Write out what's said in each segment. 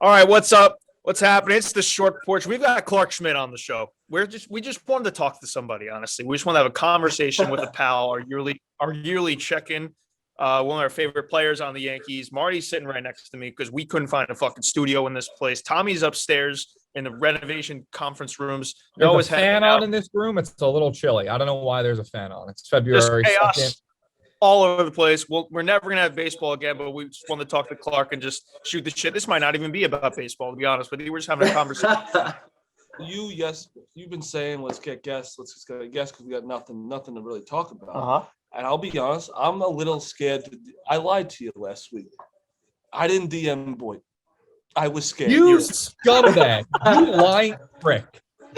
All right, what's up? What's happening? It's the short porch. We've got Clarke Schmidt on the show. We just wanted to talk to somebody, honestly. We just want to have a conversation with a pal, our yearly check-in. One of our favorite players on the Yankees. Marty's sitting right next to me because we couldn't find a fucking studio in this place. Tommy's upstairs in the renovation conference rooms. There's a Noah's fan hanging on out. in this room. It's a little chilly. I don't know why there's a fan on. It's Just February 2nd. chaos all over the place. Well, we're never gonna have baseball again, but we just wanted to talk to Clarke and just shoot the shit. This might not even be about baseball, to be honest with you. We're just having a conversation. You've been saying let's get guests, let's just get a guest because we got nothing to really talk about. Uh-huh. And I'll be honest, I'm a little scared. I lied to you last week. I didn't DM Boyd. I was scared. You scumbag. You lying prick.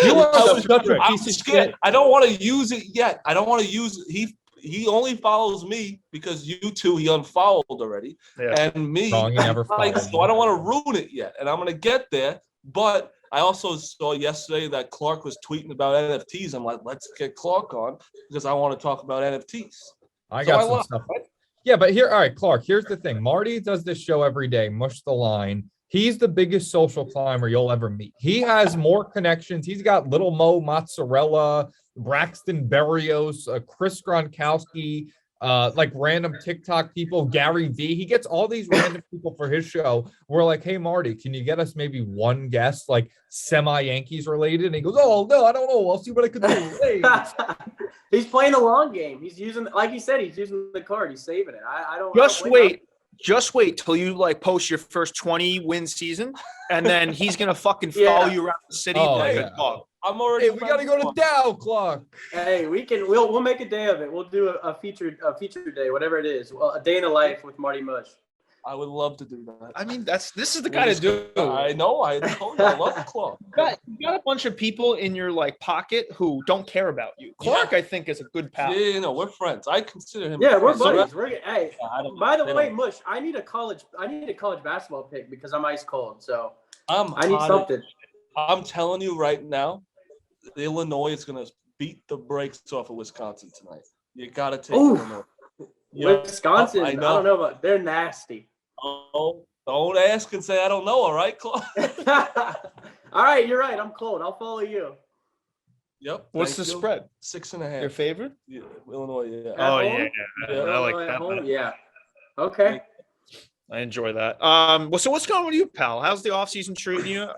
You are such a I'm piece of scared. shit. I don't want to use it yet. I don't want to use it. He only follows me because you two he unfollowed already. Yeah. And me, Wrong, he never followed so I don't want to ruin it yet. And I'm going to get there. But I also saw yesterday that Clarke was tweeting about NFTs. I'm like, let's get Clarke on because I want to talk about NFTs. I got some stuff. Yeah, but all right, Clarke, here's the thing. Marty does this show every day, Mush the Line. He's the biggest social climber you'll ever meet. He has more connections. He's got Little Mo Mozzarella, Braxton Berrios, Chris Gronkowski, like random TikTok people, Gary V. He gets all these random people for his show. We're like, hey, Marty, can you get us maybe one guest, like semi-Yankees related? And he goes, oh, no, I don't know. I'll see what I can do. Hey. He's playing the long game. He's using, like he said, he's using the card. He's saving it. I don't. Just wait till you like post your first 20-win season, and then he's gonna fucking follow you around the city like a dog. I'm already. Hey, we gotta go to Dow, Clarke. Hey, we'll make a day of it. We'll do a feature day, whatever it is. Well, a day in the life with Marty Mush. I would love to do that. I mean, this is the kind of dude. I know. I told you, I love Clarke. You got a bunch of people in your like pocket who don't care about you. Clarke, I think, is a good pal. Yeah, we're friends. I consider him. Yeah, we're buddies. Hey, by the way, know. Mush, I need a college basketball pick because I'm ice cold. So I need something. I'm telling you right now, Illinois is gonna beat the brakes off of Wisconsin tonight. You gotta take Illinois. Wisconsin, I don't know about. They're nasty. Oh, don't ask and say I don't know. All right, Clarke. All right, you're right. I'm cold. I'll follow you. Yep. What's the spread? 6.5. Your favorite? Yeah, Illinois. Yeah. Oh yeah. I like that. Home? Yeah. Okay. I enjoy that. So what's going on with you, pal? How's the offseason treating you?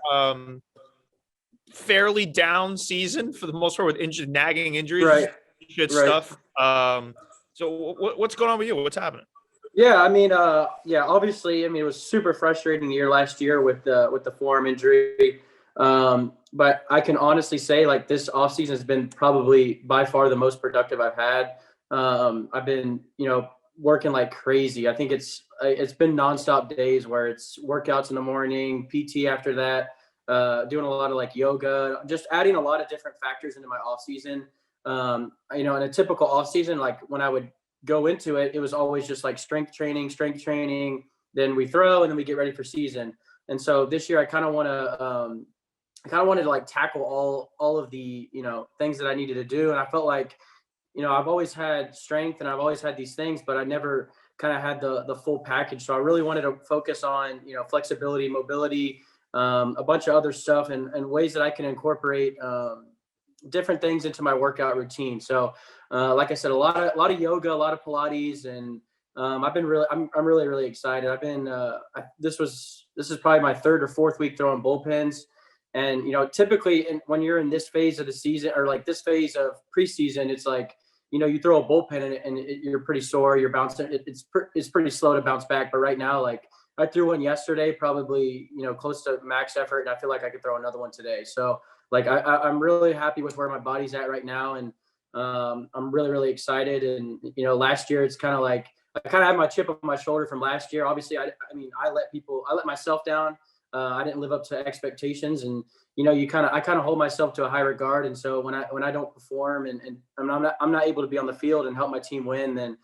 Fairly down season for the most part with nagging injuries, right? Stuff. So what's going on with you? What's happening? Yeah, I mean, obviously, I mean, it was super frustrating year last year with the forearm injury. But I can honestly say, like, this offseason has been probably by far the most productive I've had. I've been, working like crazy. I think it's been nonstop days where it's workouts in the morning, PT after that, doing a lot of like yoga, just adding a lot of different factors into my offseason. In a typical offseason, like when I would go into it, it was always just like strength training, then we throw, and then we get ready for season. And so this year I kind of wanted to like tackle all of the, things that I needed to do. And I felt like, I've always had strength and I've always had these things, but I never kind of had the full package. So I really wanted to focus on, flexibility, mobility, a bunch of other stuff and ways that I can incorporate, different things into my workout routine. So, like I said, a lot of yoga, a lot of Pilates, and I'm really, really excited. I've been, this is probably my third or fourth week throwing bullpens. And, typically when you're in this phase of the season or like this phase of preseason, it's like, you throw a bullpen and you're pretty sore, you're bouncing. It's pretty slow to bounce back. But right now, like I threw one yesterday, probably, close to max effort. And I feel like I could throw another one today. So like, I'm really happy with where my body's at right now. And I'm really, really excited. And, last year, it's kind of like, I kind of had my chip on my shoulder from last year. Obviously, I let myself down. I didn't live up to expectations, and I kind of hold myself to a high regard. And so when I don't perform and I'm not able to be on the field and help my team win, then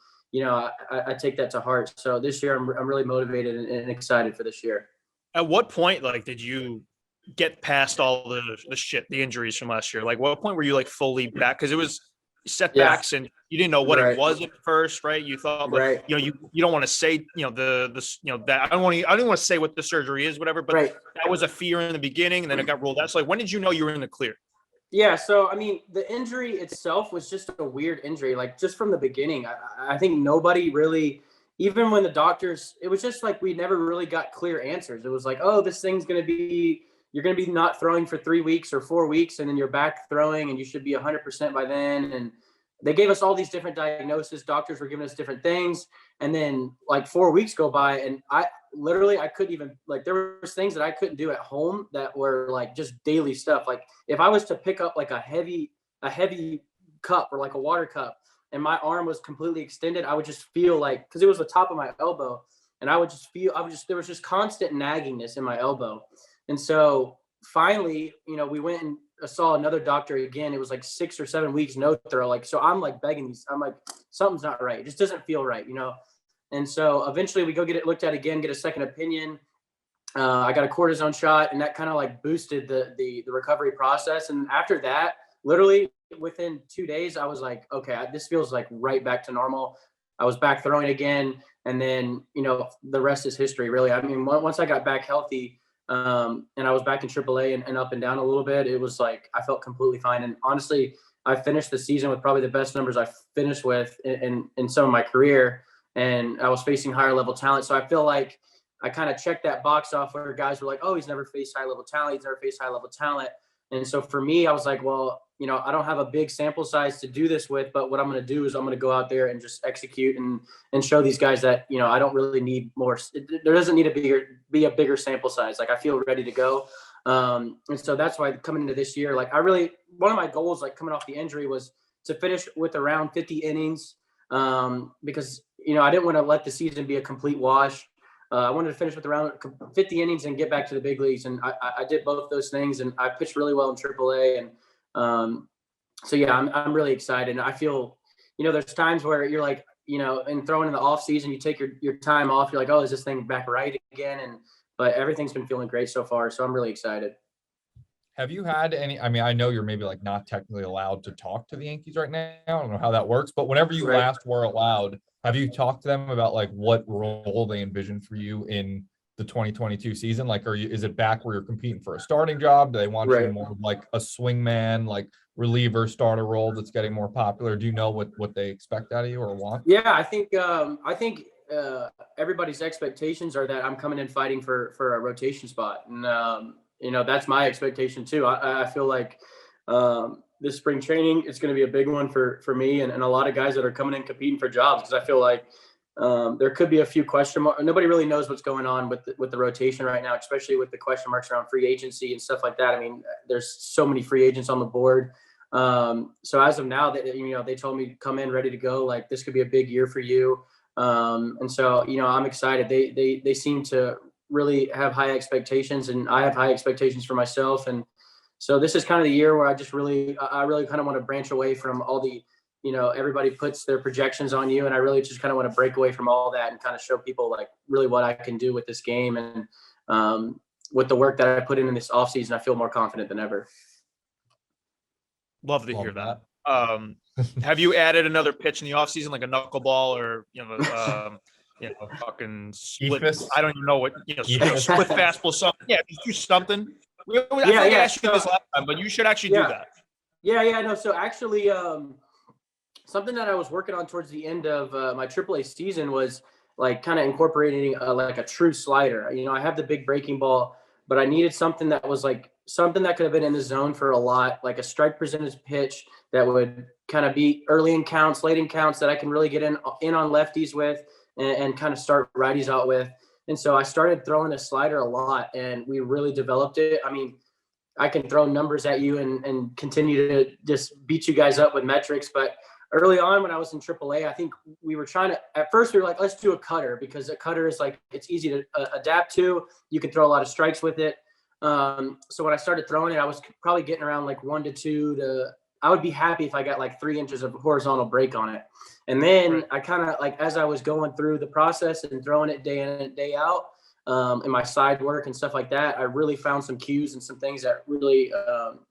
I take that to heart. So this year I'm really motivated and excited for this year. At what point did you get past all the injuries from last year? Like what point were you like fully back? Because it was setbacks and you didn't know what Right. it was at first, right? You thought, like, Right. you don't want to say, that I didn't want to say what the surgery is, whatever, but Right. that was a fear in the beginning, and then it got ruled out. So, like, when did you know you were in the clear? Yeah, so I mean, the injury itself was just a weird injury. Like just from the beginning, I think nobody really, even when the doctors, it was just like we never really got clear answers. It was like, oh, this thing's gonna be, you're gonna be not throwing for 3 weeks or 4 weeks, and then you're back throwing, and you should be 100% by then. And they gave us all these different diagnoses. Doctors were giving us different things, and then like 4 weeks go by, and I couldn't even, like, there was things that I couldn't do at home that were like just daily stuff. Like if I was to pick up like a heavy cup or like a water cup and my arm was completely extended, I would just feel like, because it was the top of my elbow, and there was just constant naggingness in my elbow. And so finally, we went and saw another doctor again. It was like 6 or 7 weeks no throw. Like, so I'm like begging these, I'm like, something's not right. It just doesn't feel right, And so eventually we go get it looked at again, get a second opinion. I got a cortisone shot, and that kind of like boosted the recovery process. And after that, literally within 2 days, I was like, okay, this feels like right back to normal. I was back throwing again. And then, the rest is history, really. I mean, once I got back healthy, and I was back in AAA and up and down a little bit, it was like I felt completely fine. And honestly, I finished the season with probably the best numbers I've finished with in some of my career. And I was facing higher level talent. So I feel like I kind of checked that box off where guys were like, oh, he's never faced high level talent. He's never faced high level talent. And so for me, I was like, well, I don't have a big sample size to do this with, but what I'm going to do is I'm going to go out there and just execute and show these guys that, I don't really need more. There doesn't need to be a bigger sample size. Like I feel ready to go. And so that's why coming into this year, like one of my goals, like coming off the injury, was to finish with around 50 innings. Because, I didn't want to let the season be a complete wash. I wanted to finish with around 50 innings and get back to the big leagues. And I did both those things, and I pitched really well in AAA. And so, yeah, I'm really excited. And I feel, there's times where you're like, and throwing in the off season, you take your time off. You're like, oh, is this thing back right again? But everything's been feeling great so far. So I'm really excited. Have you had any, I mean, I know you're maybe like not technically allowed to talk to the Yankees right now. I don't know how that works, but whenever you last were allowed, have you talked to them about like what role they envision for you in the 2022 season? Like, is it back where you're competing for a starting job? Do they want you more like a swingman, like reliever starter role that's getting more popular? Do you know what they expect out of you or want? Yeah, I think everybody's expectations are that I'm coming in fighting for a rotation spot. And, that's my expectation too. I feel like this spring training, it's going to be a big one for me and a lot of guys that are coming in competing for jobs. Because I feel like there could be a few question marks. Nobody really knows what's going on with the rotation right now, especially with the question marks around free agency and stuff like that. I mean, there's so many free agents on the board. So as of now, they told me to come in ready to go. Like this could be a big year for you. And so, I'm excited. They seem to really have high expectations, and I have high expectations for myself. And so this is kind of the year where I really kind of want to branch away from all the, everybody puts their projections on you. And I really just kind of want to break away from all that and kind of show people like really what I can do with this game. And with the work that I put in this offseason, I feel more confident than ever. Love to hear that. Have you added another pitch in the offseason, like a knuckleball or, fucking split? Ephus. I don't even know what, split fastball, something. Yeah, do something. I asked you this last time, but you should actually do that. Yeah. No, so actually, something that I was working on towards the end of my AAA season was like kind of incorporating like a true slider. I have the big breaking ball, but I needed something that was like something that could have been in the zone for a lot, like a strike percentage pitch that would kind of be early in counts, late in counts, that I can really get in on lefties with and kind of start righties out with. And so I started throwing a slider a lot, and we really developed it. I mean, I can throw numbers at you and continue to just beat you guys up with metrics. But early on when I was in AAA, I think we were at first we were like, let's do a cutter, because a cutter is like, it's easy to adapt to. You can throw a lot of strikes with it. So when I started throwing it, I was probably getting around like 1 to 2 I would be happy if I got like 3 inches of horizontal break on it. And then I kind of like, as I was going through the process and throwing it day in and day out, in my side work and stuff like that, I really found some cues and some things that really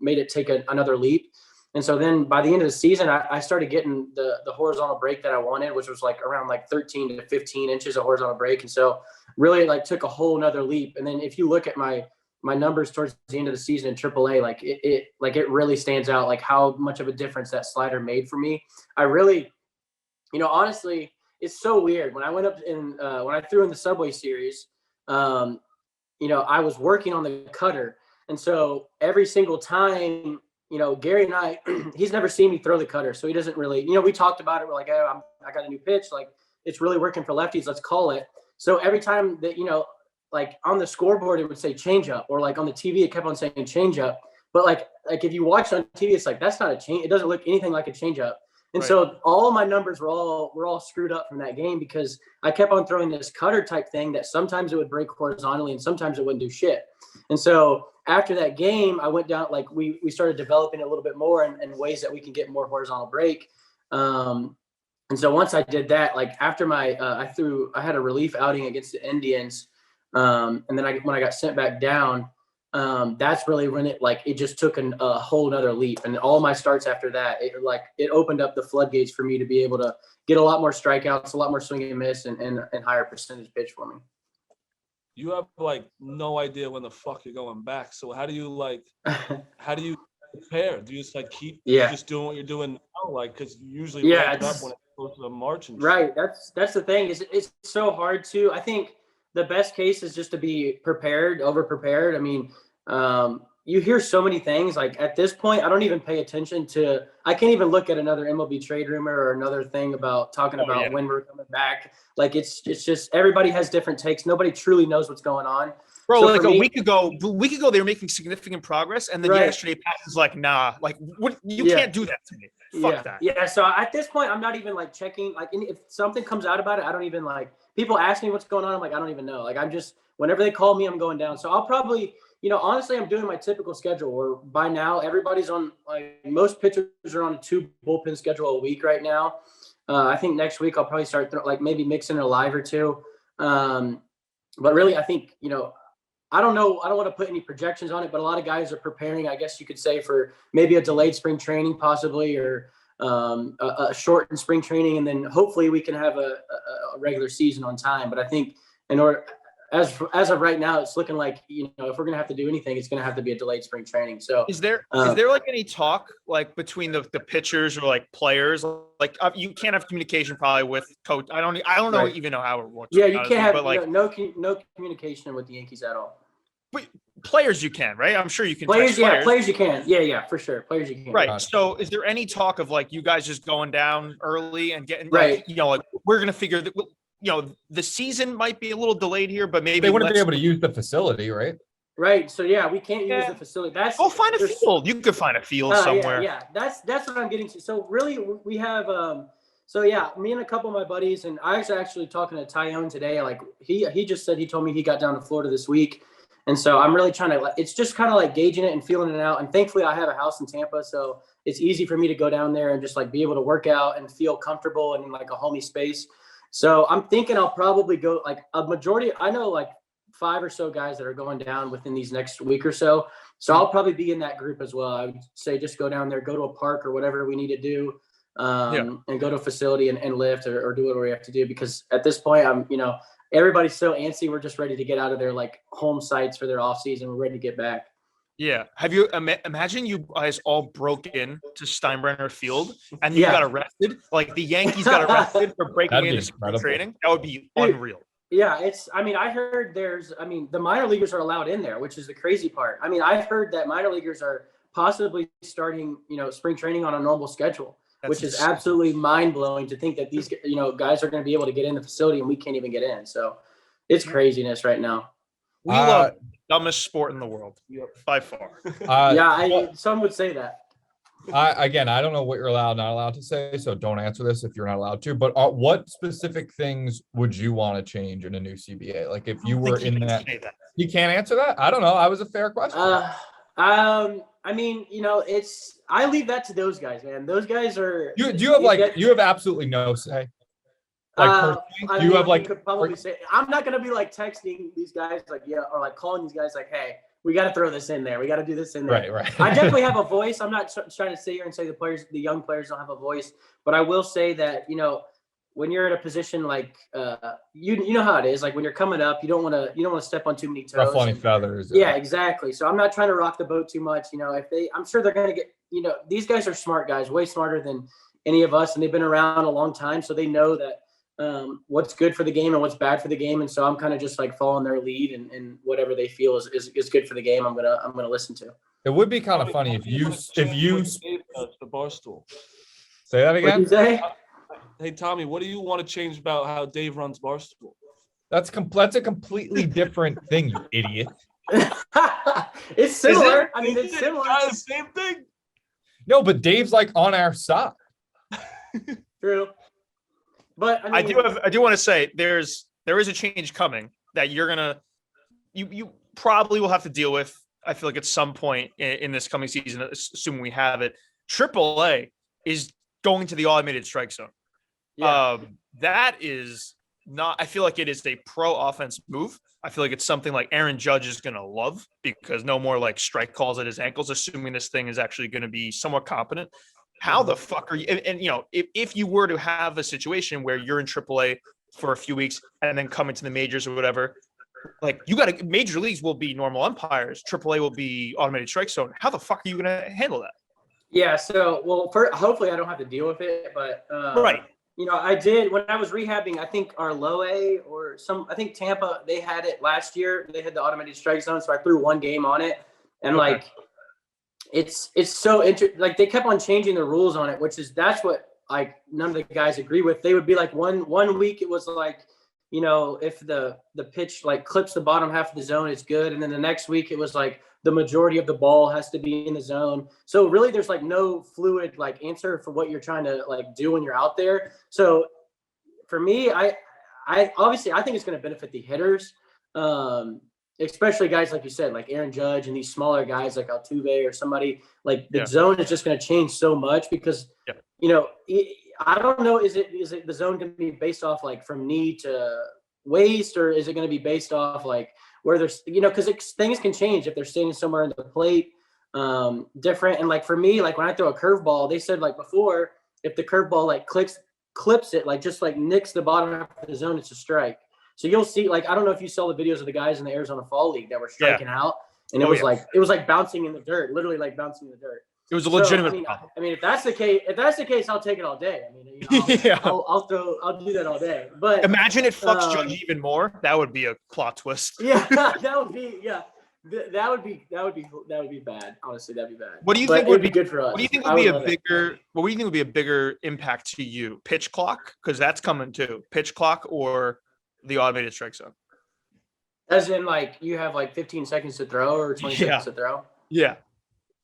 made it take another leap. And so then by the end of the season, I started getting the horizontal break that I wanted, which was like around like 13 to 15 inches of horizontal break. And so really like took a whole nother leap. And then if you look at my numbers towards the end of the season in AAA, like it really stands out, like how much of a difference that slider made for me. I really, honestly, it's so weird. When I went up when I threw in the Subway Series, I was working on the cutter. And so every single time, Gary and I, he's never seen me throw the cutter. So he doesn't really, we talked about it. We're like, oh, I got a new pitch. Like, it's really working for lefties. Let's call it. So every time that, like on the scoreboard, it would say change up, or like on the TV, it kept on saying change up. But like if you watch on TV, it's like, that's not a change. It doesn't look anything like a change up. And so all of my numbers were all screwed up from that game because I kept on throwing this cutter type thing that sometimes it would break horizontally and sometimes it wouldn't do shit. And so after that game, I went down, like we started developing it a little bit more in ways that we can get more horizontal break. And so once I did that, like after I had a relief outing against the Indians. And then when I got sent back down, that's really when it just took a whole nother leap. And all my starts after that, it opened up the floodgates for me to be able to get a lot more strikeouts, a lot more swing and miss, and higher percentage pitch for me. You have like no idea when the fuck you're going back. So how do you prepare? Do you just like keep just doing what you're doing now? Like, cause you usually ramp it up when it's close to the March and right. Shit. That's the thing. It's so hard to, I think the best case is just to be prepared, over prepared. I mean, you hear so many things. Like at this point, I don't even pay attention to. I can't even look at another MLB trade rumor or another thing about talking about when we're coming back. Like it's just everybody has different takes. Nobody truly knows what's going on. Bro, so like a week ago, they were making significant progress, and then yesterday Pat was like, "Nah, like what? You can't do that to me. Fuck that." Yeah. So at this point, I'm not even like checking. Like if something comes out about it, I don't even like. People ask me what's going on. I'm like, I don't even know. Like I'm just whenever they call me, I'm going down. So I'll probably. Honestly, I'm doing my typical schedule where by now everybody's on, like most pitchers are on a 2 bullpen schedule a week right now. I think next week I'll probably start maybe mixing a live or two. But really, I think, I don't know. I don't want to put any projections on it, but a lot of guys are preparing, I guess you could say, for maybe a delayed spring training possibly, or a shortened spring training. And then hopefully we can have a regular season on time. But I think as of right now, it's looking like, if we're going to have to do anything, it's going to have to be a delayed spring training. So is there like any talk like between the pitchers or like players? Like you can't have communication probably with coach. I don't know even know how it works. Yeah, you can't have but like no communication with the Yankees at all. But players you can, right? I'm sure you can. Players you can. Yeah, for sure. Players you can. Right. So is there any talk of like you guys just going down early and getting like, like we're going to figure that the season might be a little delayed here, but maybe they wouldn't be able to use the facility, right? Right. So we can't use the facility. Go find a field. You could find a field somewhere. Yeah. That's what I'm getting to. So really, we have. Me and a couple of my buddies, and I was actually talking to Tyone today. Like he just said he told me he got down to Florida this week, and so I'm really trying to. It's just kind of like gauging it and feeling it out. And thankfully, I have a house in Tampa, so it's easy for me to go down there and just like be able to work out and feel comfortable and in like a homey space. So I'm thinking I'll probably go like a majority. I know like 5 or so guys that are going down within these next week or so. So I'll probably be in that group as well. I would say just go down there, go to a park or whatever we need to do, and go to a facility and lift or do whatever we have to do. Because at this point, everybody's so antsy. We're just ready to get out of their like home sites for their off season. We're ready to get back. Yeah. Have you imagine you guys all broke in to Steinbrenner Field and you got arrested? Like the Yankees got arrested for breaking into spring training. That would be unreal. Yeah, I heard the minor leaguers are allowed in there, which is the crazy part. I mean, I've heard that minor leaguers are possibly starting, spring training on a normal schedule, which is absolutely mind blowing to think that these, guys are going to be able to get in the facility and we can't even get in. So it's craziness right now. We love the dumbest sport in the world by far. Some would say that. I don't know what you're not allowed to say, so don't answer this if you're not allowed to. But what specific things would you want to change in a new CBA? Like if you were in that, you can't answer that. I don't know. I was a fair question. I leave that to those guys, man. Those guys are. You have absolutely no say. Like you have like. Could probably say I'm not gonna be like texting these guys or like calling these guys like, hey, we got to throw this in there. We got to do this in there. Right. I definitely have a voice. I'm not trying to sit here and say the young players don't have a voice, but I will say that, when you're in a position like you know how it is, like when you're coming up, you don't want to step on too many toes. Ruffle any feathers. Yeah, exactly. So I'm not trying to rock the boat too much. I'm sure they're going to get, these guys are smart guys, way smarter than any of us, and they've been around a long time, so they know that what's good for the game and what's bad for the game. And so I'm kind of just like following their lead, and whatever they feel is good for the game, I'm gonna listen to. It would be kind of funny if you the Barstool. say that again. What'd you say? Hey Tommy, what do you want to change about how Dave runs Barstool? That's a completely different thing, you idiot. It's similar. It's similar. The same thing. No, but Dave's like on our side. True. But I do want to say there is a change coming that you probably will have to deal with. I feel like at some point in this coming season, assuming we have it, AAA is going to the automated strike zone. Yeah. That is not. I feel like it is a pro offense move. I feel like it's something like Aaron Judge is going to love, because no more like strike calls at his ankles, assuming this thing is actually going to be somewhat competent. How the fuck are you? And if you were to have a situation where you're in AAA for a few weeks and then come into the majors or whatever, like major leagues will be normal umpires, AAA will be automated strike zone. How the fuck are you going to handle that? Yeah. So, hopefully I don't have to deal with it, but Right. I did when I was rehabbing. I think Arloe I think Tampa, they had it last year. They had the automated strike zone, so I threw one game on it, and Okay. it's so interesting. Like they kept on changing the rules on it, that's what like none of the guys agree with. They would be like one week it was like, if the pitch like clips the bottom half of the zone, it's good, and then the next week it was like the majority of the ball has to be in the zone. So really there's like no fluid like answer for what you're trying to like do when you're out there. So for me, I obviously I think it's going to benefit the hitters, especially guys like you said, like Aaron Judge and these smaller guys like Altuve or somebody. Like the zone is just going to change so much because I don't know, is it the zone going to be based off like from knee to waist, or is it going to be based off like where there's because things can change if they're standing somewhere in the plate different. And like for me, like when I throw a curveball, they said like before, if the curveball like clips it, like just like nicks the bottom half of the zone, it's a strike. So you'll see, like, I don't know if you saw the videos of the guys in the Arizona Fall League that were striking out, and it was like bouncing in the dirt, literally like bouncing in the dirt. It was a legitimate problem. If that's the case, I'll take it all day. I'll do that all day. But imagine it fucks Judge even more. That would be a plot twist. Yeah, that would be bad. Honestly, that'd be bad. What do you think would be good for us? What do you think would be a bigger impact to you? Pitch clock, because that's coming too. Pitch clock or the automated strike zone? As in, like you have like 15 seconds to throw or 20 seconds to throw. Yeah.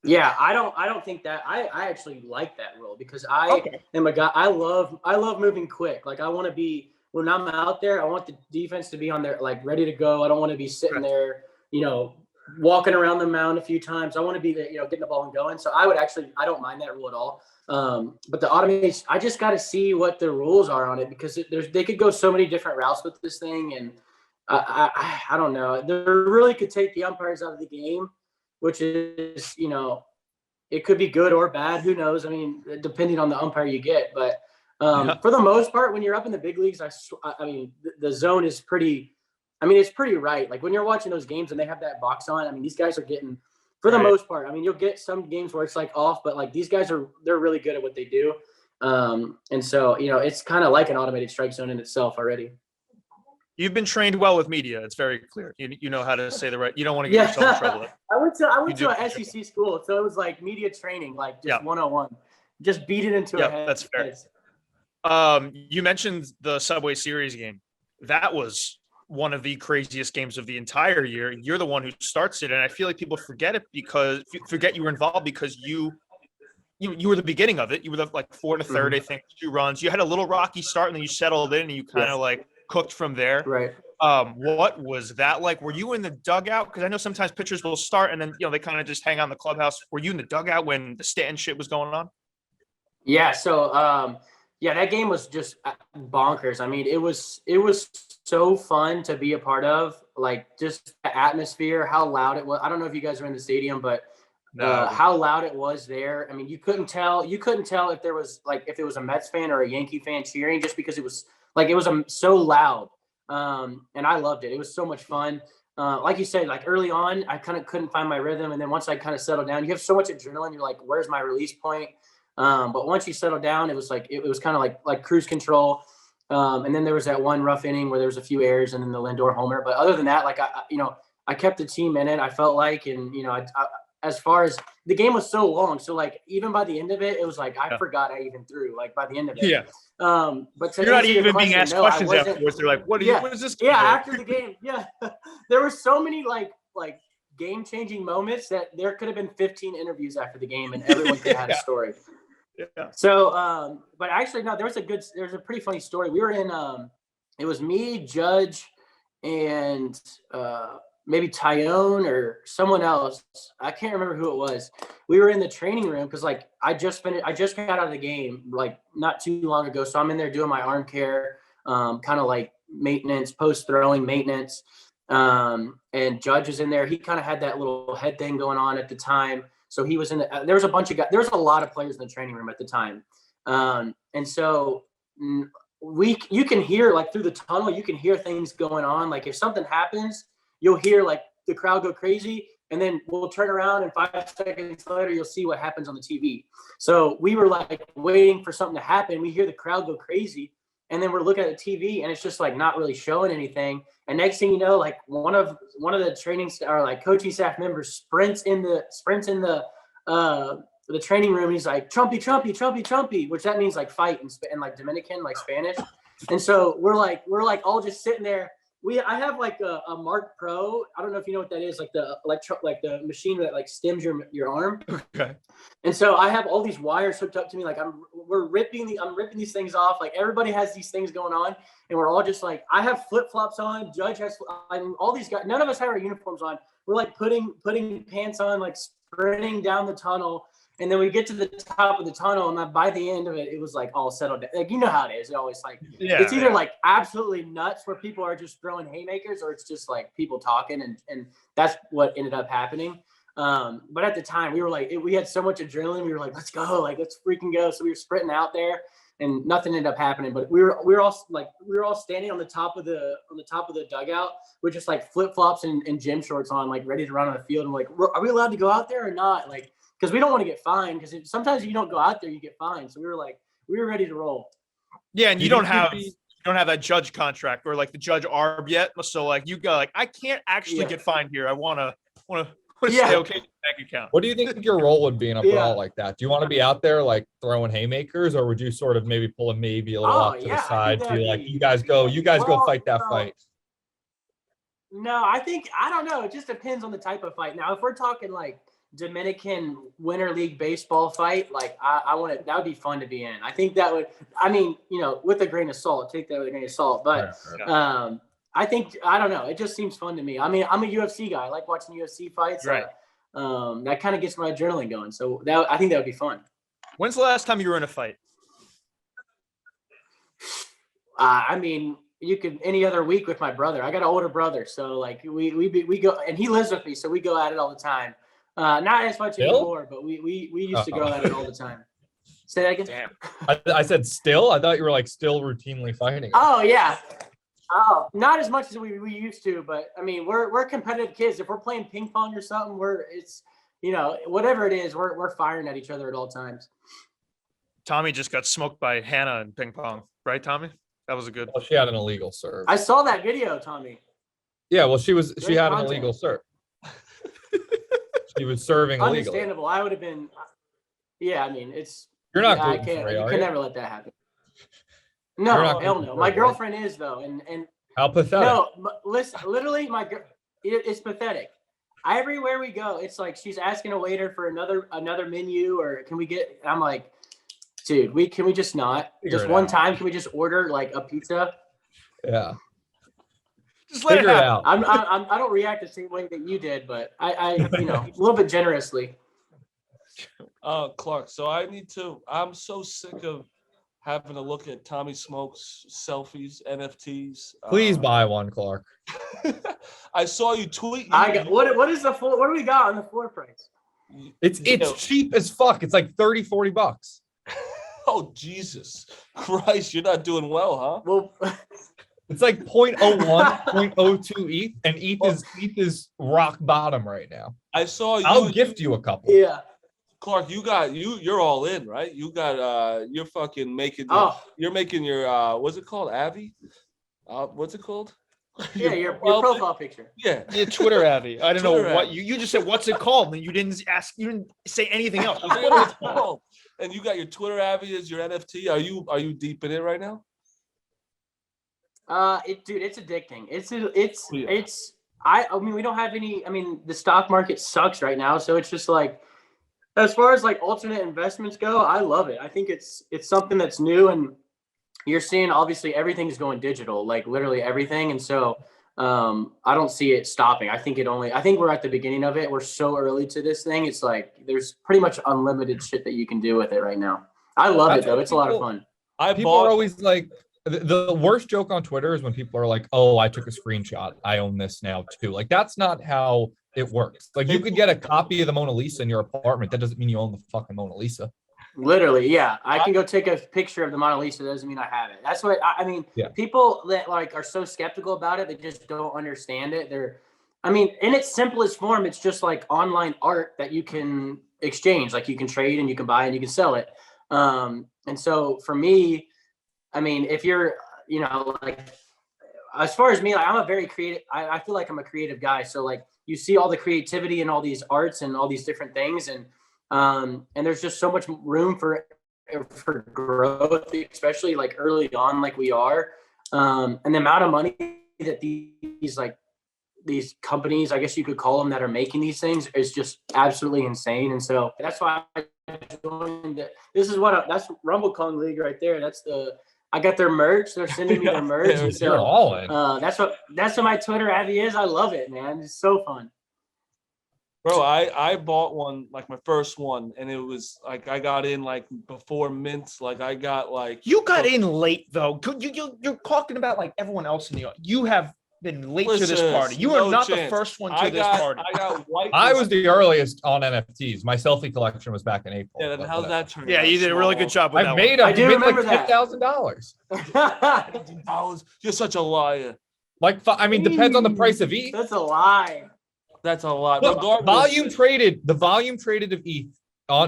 Yeah, I don't think that. I actually like that rule because I am a guy. I love moving quick. Like I want to be, when I'm out there, I want the defense to be on there, like ready to go. I don't want to be sitting there, walking around the mound a few times. I want to be, getting the ball and going. So I don't mind that rule at all. But the automation, I just got to see what the rules are on it because they could go so many different routes with this thing. And I don't know. They really could take the umpires out of the game, which is, it could be good or bad. Who knows? I mean, depending on the umpire you get. But for the most part, when you're up in the big leagues, the zone is pretty – it's pretty right. Like when you're watching those games and they have that box on, these guys are getting – for the most part, you'll get some games where it's like off, but like these guys they're really good at what they do. And so, it's kind of like an automated strike zone in itself already. You've been trained well with media. It's very clear. You know how to say the right. You don't want to get yourself in trouble. I went to an SEC school, so it was like media training, like just 101. Just beat it into a head. That's fair. You mentioned the Subway Series game. That was one of the craziest games of the entire year. You're the one who starts it, and I feel like people forget it because you were involved because you were the beginning of it. You were the 4 1/3, I think, 2 runs. You had a little rocky start, and then you settled in, and you kind of cooked from there. Right. What was that like? Were you in the dugout? Because I know sometimes pitchers will start and then they kind of just hang out in the clubhouse. Were you in the dugout when the Stanton shit was going on? Yeah. So Yeah, that game was just bonkers. I mean, it was so fun to be a part of. Like just the atmosphere, how loud it was. I don't know if you guys were in the stadium, but No. how loud it was there. I mean, you couldn't tell if there was like if it was a Mets fan or a Yankee fan cheering, just because it was so loud. And I loved it. It was so much fun. Like you said, like early on, I kind of couldn't find my rhythm, and then once I kind of settled down, you have so much adrenaline. You're like, where's my release point? But once you settle down, it was like it was kind of like cruise control. And then there was that one rough inning where there was a few errors and then the Lindor homer. But other than that, like I kept the team in it. I felt like, and as far as the game was so long, so like even by the end of it, it was like I forgot I even threw. Like by the end of it, Yeah. But to You're not answer your even being question, asked no, I questions wasn't- afterwards. They're like, what is this? Yeah, game after the game, yeah, there were so many like game-changing moments that there could have been 15 interviews after the game, and everyone could have had a story. Yeah. So, but actually, no, there was a pretty funny story. We were in, it was me, Judge, and maybe Tyone or someone else. I can't remember who it was. We were in the training room because like I just got out of the game like not too long ago. So I'm in there doing my arm care, kind of like maintenance, post throwing maintenance. And Judge is in there. He kind of had that little head thing going on at the time. So he was in the, there was a bunch of guys, there was a lot of players in the training room at the time. And so you can hear like through the tunnel, you can hear things going on. Like if something happens, you'll hear like the crowd go crazy, and then we'll turn around and 5 seconds later, you'll see what happens on the TV. So we were like waiting for something to happen. We hear the crowd go crazy, and then we're looking at the TV and it's just like not really showing anything. And next thing you know, like one of the training or like coaching staff members sprints in the training room. And he's like, Trumpy, Trumpy, Trumpy, Trumpy, which that means like fight in like Dominican, like Spanish. And so we're like all just sitting there. I have like a Mark Pro. I don't know if you know what that is, like the like the machine that like stems your arm. Okay. And so I have all these wires hooked up to me. Like I'm ripping these things off. Like everybody has these things going on, and we're all just like, I have flip flops on. Judge has, all these guys. None of us have our uniforms on. We're like putting pants on, like sprinting down the tunnel. And then we get to the top of the tunnel, and by the end of it, it was like all settled down. Like, you know how it is. It always like, it's either like absolutely nuts where people are just throwing haymakers, or it's just like people talking, and that's what ended up happening. But at the time we were like, we had so much adrenaline. We were like, let's go, like, let's freaking go. So we were sprinting out there, and nothing ended up happening. But we were all standing on the top of the dugout with just like flip flops and gym shorts on, like ready to run on the field. And we're like, are we allowed to go out there or not? Like, because we don't want to get fined, because sometimes if you don't go out there, you get fined. So we were ready to roll. Yeah, and you don't have that judge contract or like the judge arb yet. So like you go like, I can't actually get fined here. I want to stay okay with the bank account. What do you think your role would be in a brawl like that? Do you want to be out there like throwing haymakers, or would you sort of maybe pull a little off to the side, be like, you guys go fight that fight? No, I don't know. It just depends on the type of fight. Now, if we're talking like Dominican Winter League baseball fight, like I want it. That would be fun to be in. I think that would. I mean, with a grain of salt. Take that with a grain of salt. But I don't know. It just seems fun to me. I mean, I'm a UFC guy. I like watching UFC fights. Right. That kind of gets my adrenaline going. So I think that would be fun. When's the last time you were in a fight? I mean, you could any other week with my brother. I got an older brother, so like we go, and he lives with me, so we go at it all the time. Not as much anymore, but we used to go at it all the time. Say that again. Damn. I said still. I thought you were like still routinely fighting. Oh yeah. Oh, not as much as we used to, but I mean we're competitive kids. If we're playing ping pong or something, it's whatever it is, we're firing at each other at all times. Tommy just got smoked by Hannah in ping pong, right, Tommy? That was a good. Well, she had an illegal serve. I saw that video, Tommy. Yeah, well, she had an content. illegal serve. She was serving illegally. Understandable. I would have been. Yeah, I mean, it's. You're not I gluten free, You are can you? never let that happen. No, hell no. My girlfriend is though, and how pathetic. No, listen. Literally, it's pathetic. Everywhere we go, it's like she's asking a waiter for another menu, or can we get? I'm like, dude, can we just not? Just one time, can we just order like a pizza? Yeah. Just let Figure it it out. out. I don't react the same way that you did, but I a little bit generously. Clarke, so I'm so sick of having a look at Tommy Smoke's selfies, NFTs. Please buy one, Clark. I saw you tweet. What is the floor? What do we got on the floor price? It's cheap as fuck. It's like 30-40 bucks. Oh, Jesus Christ. You're not doing well, huh? Well, It's like 0.01, 0.02 ETH, and ETH is rock bottom right now. I saw you. I'll gift you a couple. yeah. Clark, you're all in, right? You got you're fucking making you're making your what's it called? Avi? What's it called? Yeah, your profile picture. Yeah. Your Twitter Avi. I don't know Twitter what Avi. you just said. What's it called? And you didn't say anything else. That's what it's called. And you got your Twitter Avi as your NFT. Are you deep in it right now? Dude, it's addicting. I mean, we don't have any. I mean, the stock market sucks right now, so it's just like, as far as like alternate investments go, I love it. I think it's something that's new, and you're seeing obviously everything's going digital, like literally everything, and so I don't see it stopping. I think we're at the beginning of it. We're so early to this thing. It's like there's pretty much unlimited shit that you can do with it right now. I love it though. It's a lot of fun. People are always like, the worst joke on Twitter is when people are like, "Oh, I took a screenshot. I own this now too." Like, that's not how it works. Like, you could get a copy of the Mona Lisa in your apartment. That doesn't mean you own the fucking Mona Lisa. Literally, yeah. I can go take a picture of the Mona Lisa. Doesn't mean I have it. That's what I mean. Yeah. People that like are so skeptical about it, they just don't understand it. In its simplest form, it's just like online art that you can exchange. Like, you can trade and you can buy and you can sell it. And so for me, I mean, if you're, like, as far as me, like, I'm a very creative. I feel like I'm a creative guy. So like, you see all the creativity in all these arts and all these different things, and there's just so much room for growth, especially like early on, like we are, and the amount of money that these companies, I guess you could call them, that are making these things is just absolutely insane. And so that's why I joined. That's RumbleCon League right there. I got their merch. They're sending me their merch. Yeah, and so, you're all in. that's what my Twitter Avi is. I love it, man. It's so fun. Bro, I bought one, like my first one, and it was like I got in like before mints. Like I got like You got in late though. You're talking about like everyone else in the. You have been late to this party. You are not the first one to this party. I got white. I was the earliest on NFTs. My selfie collection was back in April. Yeah, then how's that turn? Yeah, you did a really good job with I that made one. I do remember like that. $10,000. You're such a liar. Like, I mean, depends on the price of ETH. That's a lie. That's a lot. Look, Regardless- the volume traded of ETH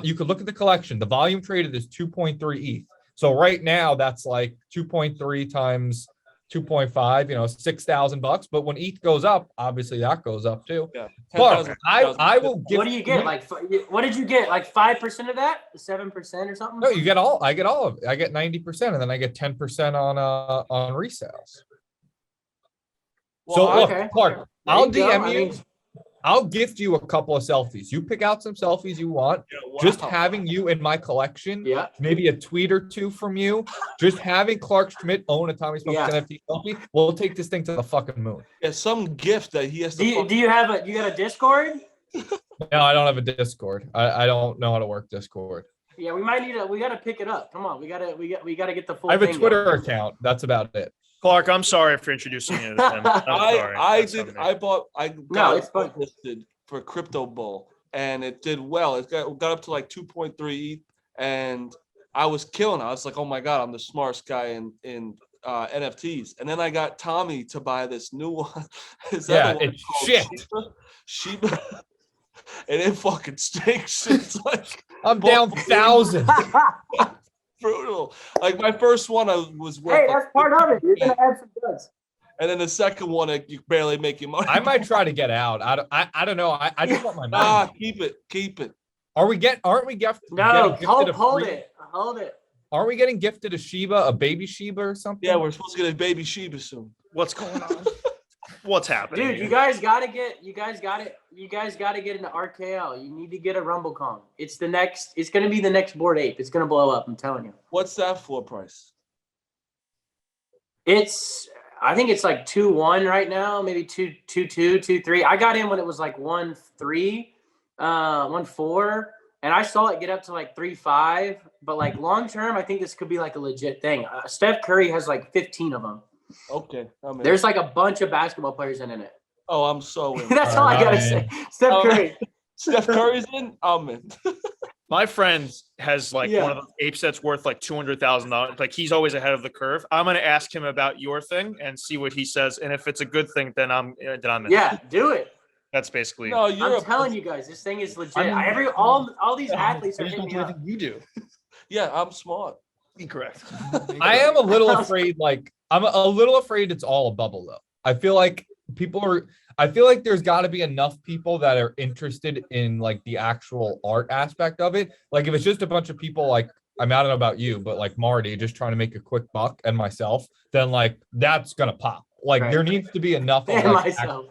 you could look at the collection. The volume traded is 2.3 ETH. So right now that's like 2.3 times 2.5, $6,000. But when ETH goes up, obviously that goes up too. Yeah. But I will give. What do you get? Like, what did you get? Like 5% of that? 7% or something? No, I get all of it. I get 90%, and then I get 10% on resales. So Well, look, okay. Clark, There I'll you go. DM I you. mean- I'll gift you a couple of selfies. You pick out some selfies you want. Just having you in my collection, Yeah. maybe a tweet or two from you, just having Clarke Schmidt own a Tommy Smokes Yeah. NFT selfie, we'll take this thing to the fucking moon. Yeah, some gift that he has to. Do you got a Discord? No, I don't have a Discord. I don't know how to work Discord. Yeah, we got to pick it up. Come on, we got to get the full I have a thing Twitter going. account. That's about it. Clark, I'm sorry for introducing you to him. I'm sorry. I got it's fun. listed for Crypto Bull, and it did well. It got up to like 2.3 ETH, and I was killing. I was like, oh my god, I'm the smartest guy in NFTs. And then I got Tommy to buy this new one. It's shit. Shiba. And it fucking stinks. It's like I'm down thousands. brutal. Like my first one, I was worth. Hey, that's part of it. You're gonna add some goods. And then the second one, you barely make your money. I might try to get out. I don't know. I just want my money. Keep it. Aren't we gifted? No, getting hold free- it. Aren't we getting gifted a Shiba, a baby Shiba or something? Yeah, we're supposed to get a baby Shiba soon. What's going on? What's happening? Dude, here? you guys gotta get into RKL. You need to get a RumbleCon. It's gonna be the next Bored Ape. It's gonna blow up, I'm telling you. What's that floor price? I think it's like 2-1 right now, maybe 2-2, 2-3. I got in when it was like 1-3, 1-4. and I saw it get up to like 3.5. But like long term, I think this could be like a legit thing. Steph Curry has like 15 of them. Okay. There's like a bunch of basketball players in it. Oh, I'm so in. That's all I gotta say. Steph Curry. Steph Curry's in. I'm in. My friend has like Yeah. one of the ape sets worth like $200,000. Like he's always ahead of the curve. I'm gonna ask him about your thing and see what he says. And if it's a good thing, then I'm in. Yeah, do it. That's basically. No, I'm telling you guys, this thing is legit. All these athletes are hitting me up. You do. Yeah, I'm smart. Incorrect. I am a little afraid. Like I'm a little afraid it's all a bubble though. I feel like there's got to be enough people that are interested in like the actual art aspect of it. Like if it's just a bunch of people like I don't know about you, but like Marty just trying to make a quick buck and myself, then like that's gonna pop. Like Right. there needs to be enough of And like, myself.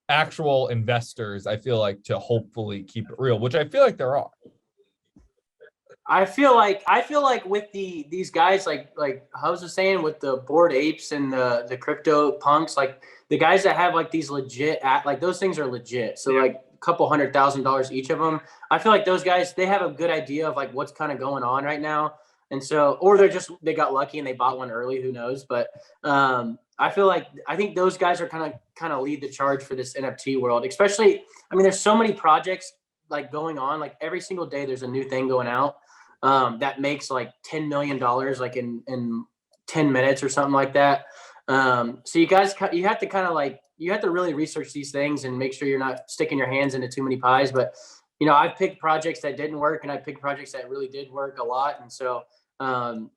actual investors. I feel like to hopefully keep it real, which I feel like there are. I feel like with these guys like Hubs was saying with the Bored Apes and the crypto punks, like the guys that have like these legit like those things are legit. So like a couple $100,000 each of them. I feel like those guys, they have a good idea of like what's kind of going on right now. And so, or they got lucky and they bought one early, who knows? But I think those guys are kind of lead the charge for this NFT world, especially, I mean, there's so many projects like going on, like every single day there's a new thing going out. That makes like $10 million like in 10 minutes or something like that. So you have to kind of like, you have to really research these things and make sure you're not sticking your hands into too many pies. But, you know, I've picked projects that didn't work and I picked projects that really did work a lot. And so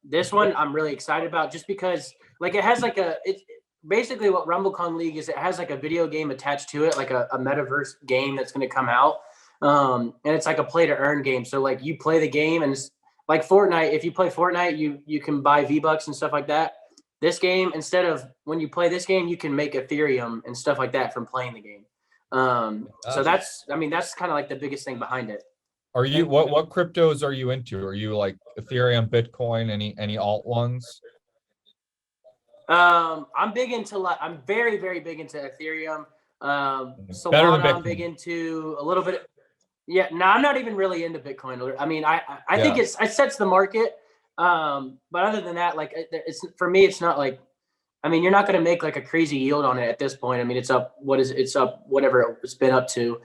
this one I'm really excited about just because like it has like it's basically what RumbleCon League is. It has like a video game attached to it, like a metaverse game that's going to come out. And it's like a play to earn game. So like you play the game and it's like Fortnite. If you play Fortnite, you can buy V-Bucks and stuff like that. This game, instead of when you play this game, you can make Ethereum and stuff like that from playing the game. So that's kind of like the biggest thing behind it. Are you what cryptos are you into? Are you like Ethereum, Bitcoin, any alt ones? I'm very, very big into Ethereum. Solana, I'm big into a little bit. Yeah, no, I'm not even really into Bitcoin. I mean, I think it sets the market. But other than that, like it's for me, it's not like, I mean, you're not going to make like a crazy yield on it at this point. I mean, it's up whatever it's been up to.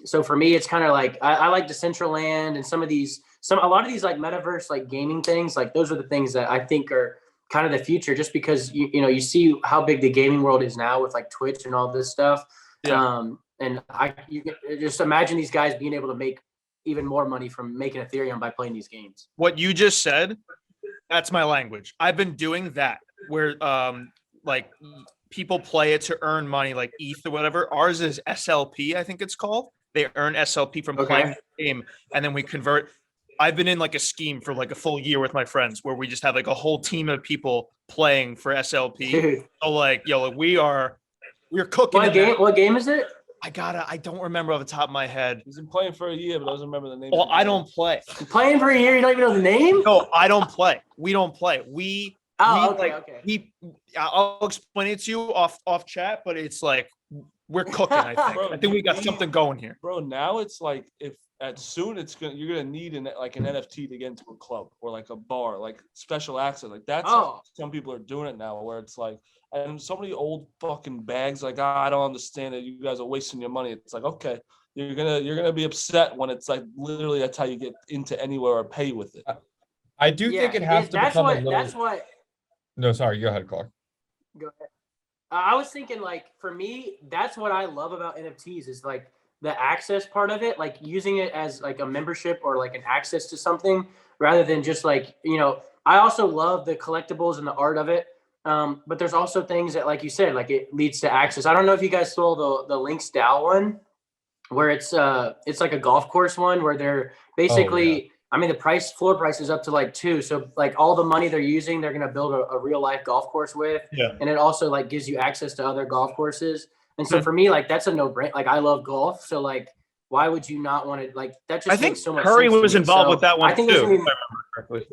So for me, it's kind of like, I like Decentraland and a lot of these like metaverse, like gaming things, like those are the things that I think are kind of the future, just because you see how big the gaming world is now with like Twitch and all this stuff. Yeah. And you can just imagine these guys being able to make even more money from making Ethereum by playing these games. What you just said, that's my language. I've been doing that where like people play it to earn money, like ETH or whatever. Ours is SLP, I think it's called. They earn SLP from playing the game, and then we convert. I've been in like a scheme for like a full year with my friends where we just have like a whole team of people playing for SLP. Dude. So like, we're cooking. What game is it? I don't remember off the top of my head. He's been playing for a year, but doesn't remember the name. Well, I don't play. You're playing for a year, you don't even know the name? No, I don't play. We don't play. Okay. I'll explain it to you off chat, but it's like we're cooking. I think. Bro, I think we got something going here. Bro, now it's like you're gonna need an NFT to get into a club or like a bar, like special access. Like that's some people are doing it now, where it's like, and so many old fucking bags, like I don't understand it. You guys are wasting your money. It's like, okay, you're gonna be upset when it's like literally that's how you get into anywhere or pay with it. I do think it has to become a little. That's what. No, sorry. Go ahead, Clark. Go ahead. I was thinking, like, for me, that's what I love about NFTs is like the access part of it, like using it as like a membership or like an access to something rather than just like, I also love the collectibles and the art of it. But there's also things that, like you said, like it leads to access. I don't know if you guys saw the Link's DAO one where it's like a golf course one where they're basically, I mean, the floor price is up to like 2. So like all the money they're using, they're going to build a real life golf course with. Yeah. And it also like gives you access to other golf courses. And so for me, like that's a no-brainer. Like I love golf. So like, why would you not want to like, that just makes so much sense. I think Curry was involved with that one too, if I remember correctly.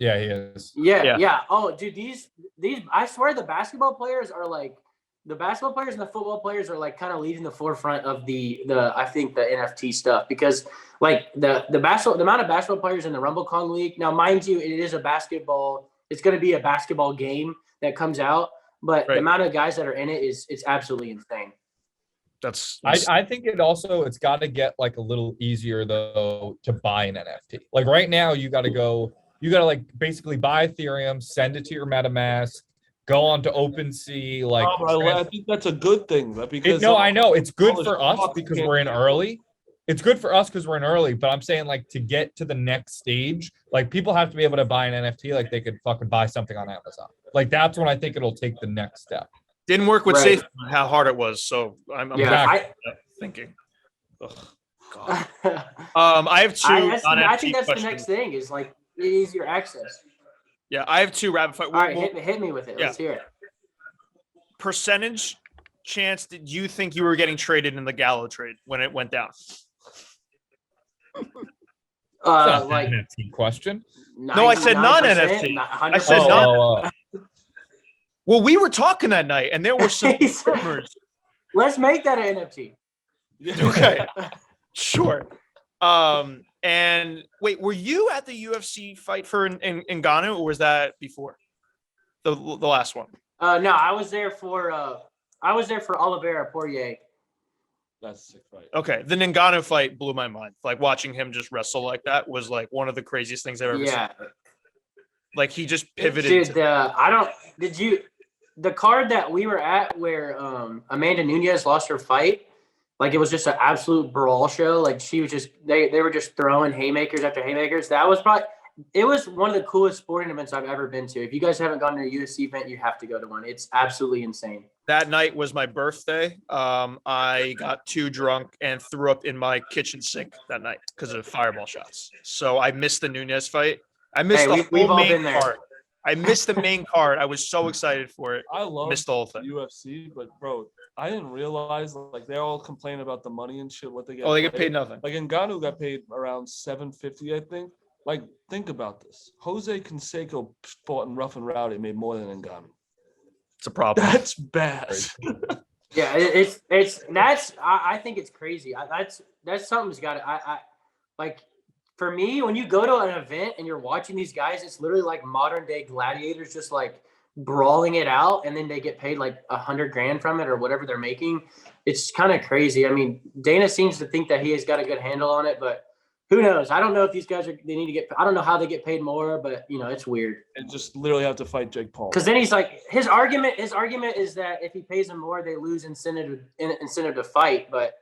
Yeah, he is. Yeah. Oh, dude, these, I swear the basketball players are like, the basketball players and the football players are like kind of leading the forefront of the I think the NFT stuff, because like the amount of basketball players in the Rumble Kong League. Now, mind you, it is a basketball. It's going to be a basketball game that comes out, but the amount of guys that are in it it's absolutely insane. I think it's got to get like a little easier though to buy an NFT. Like right now, you got to like basically buy Ethereum, send it to your MetaMask, go on to OpenSea. Like, I think that's a good thing. Because I know it's good for us because we're in early. It's good for us because we're in early, but I'm saying like to get to the next stage, like people have to be able to buy an NFT. Like they could fucking buy something on Amazon. Like that's when I think it'll take the next step. Didn't work with Safe how hard it was, so I'm thinking. Ugh, God. I have two. I think that's the next thing is like easier access. Yeah, I have two rapid fire. All right, hit me with it. Let's hear it. Percentage chance did you think you were getting traded in the Gallo trade when it went down? Like NFT question. No, I said non-NFT. I said non. Well, we were talking that night, and there were some rumors. Let's make that an NFT. Okay, sure. And wait, were you at the UFC fight for Ngannou, or was that before the last one? No, I was there for Oliveira Poirier. That's a sick fight. Okay, the Ngannou fight blew my mind. Like watching him just wrestle like that was like one of the craziest things I've ever seen. Like he just pivoted. Dude, the card that we were at where Amanda Nunes lost her fight, like it was just an absolute brawl show. Like she was just they were just throwing haymakers after haymakers. That was it was one of the coolest sporting events I've ever been to. If you guys haven't gone to a UFC event, you have to go to one. It's absolutely insane. That night was my birthday. I got too drunk and threw up in my kitchen sink that night because of fireball shots. So I missed the Nunes fight. I missed the whole main card. I missed the main card. I was so excited for it. I love missed the whole thing. UFC, but bro, I didn't realize like they're all complaining about the money and shit. What they get? Oh, they get paid nothing. Like Ngannou got paid around $750, I think. Like, think about this. Jose Canseco fought in Rough and Rowdy, made more than Ngannou. It's a problem. That's bad. Yeah, I think it's crazy. That's something's got to. I like. For me, when you go to an event and you're watching these guys, it's literally like modern day gladiators, just like brawling it out, and then they get paid like $100,000 from it or whatever they're making. It's kind of crazy. I mean, Dana seems to think that he has got a good handle on it, but who knows? I don't know if these guys they need to get. I don't know how they get paid more, but it's weird. And just literally have to fight Jake Paul. Because then he's like, his argument is that if he pays them more, they lose incentive to fight, but.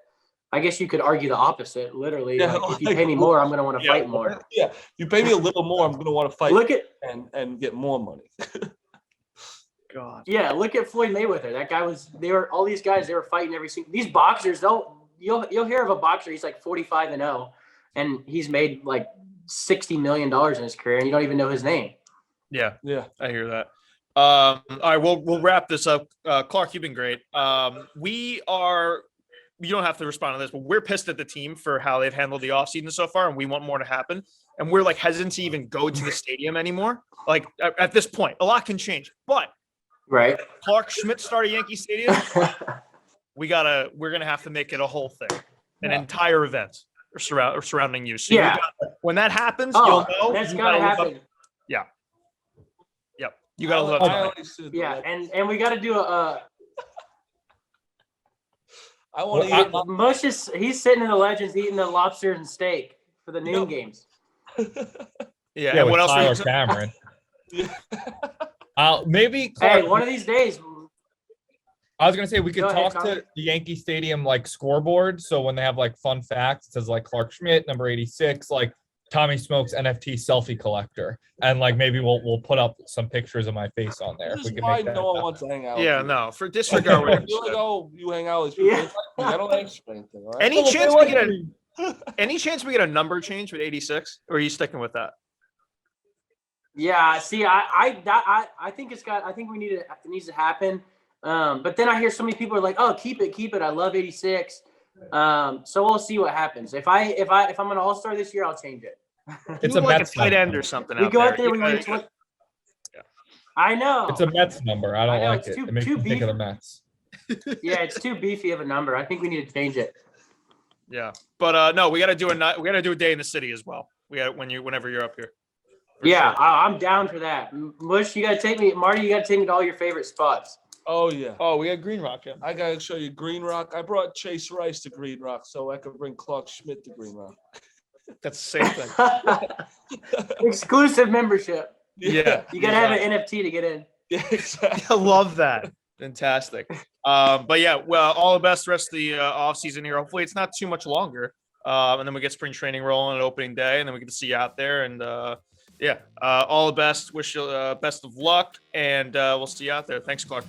I guess you could argue the opposite, literally. Yeah, like, if you pay me more, I'm going to want to fight more. Yeah, you pay me a little more, I'm going to want to fight. Look at and get more money. God. Yeah, look at Floyd Mayweather. That guy all these guys, they were fighting every single. These boxers, you'll hear of a boxer. He's like 45-0, and he's made like $60 million in his career, and you don't even know his name. Yeah, I hear that. All right, we'll wrap this up. Clarke, you've been great. You don't have to respond to this, but we're pissed at the team for how they've handled the offseason so far, and we want more to happen. And we're like hesitant to even go to the stadium anymore. Like at this point, a lot can change. But Clarke Schmidt started Yankee Stadium. We're gonna have to make it a whole thing, an entire event surrounding you. So when that happens, you'll know that's gotta happen. Yep. You gotta live up. Yeah, and we gotta do a. I want to eat. Mush he's sitting in the Legends eating the lobster and steak for the noon games. Yeah. What else? Tyler Cameron. Maybe. Clarke, hey, one of these days. I was gonna say we could talk to the Yankee Stadium like scoreboard. So when they have like fun facts, it says like Clarke Schmidt, number 86, like Tommy Smokes NFT selfie collector, and like maybe we'll put up some pictures of my face on there. This is why no one wants to hang out. Yeah, no, for disregard. You hang out with people. I don't extra anything. All right? Any chance we get a number change with 86, or are you sticking with that? Yeah, see, I think I think it needs to happen. But then I hear so many people are like, "Oh, keep it. I love 86." So we'll see what happens. If I'm an all-star this year, I'll change it. It's a like Mets tight end or something. We go out there. I know. It's a Mets number. I don't like it. It makes me think of the Mets. Yeah, it's too beefy of a number. I think we need to change it. Yeah, but no, we got to do a day in the city as well. We got whenever you're up here. For Yeah, sure. I'm down for that. Mush, you gotta take me, Marty. You gotta take me to all your favorite spots. Oh yeah. Oh, we got Green Rock. Yeah. I gotta show you Green Rock. I brought Chase Rice to Green Rock so I could bring Clarke Schmidt to Green Rock. That's the same thing. Exclusive membership. Yeah. You gotta have an NFT to get in. Yeah, exactly. I love that. Fantastic. But yeah, well, all the best rest of the off season here. Hopefully it's not too much longer. And then we get spring training rolling at opening day, and then we get to see you out there. And all the best. Wish you best of luck, and we'll see you out there. Thanks, Clarke.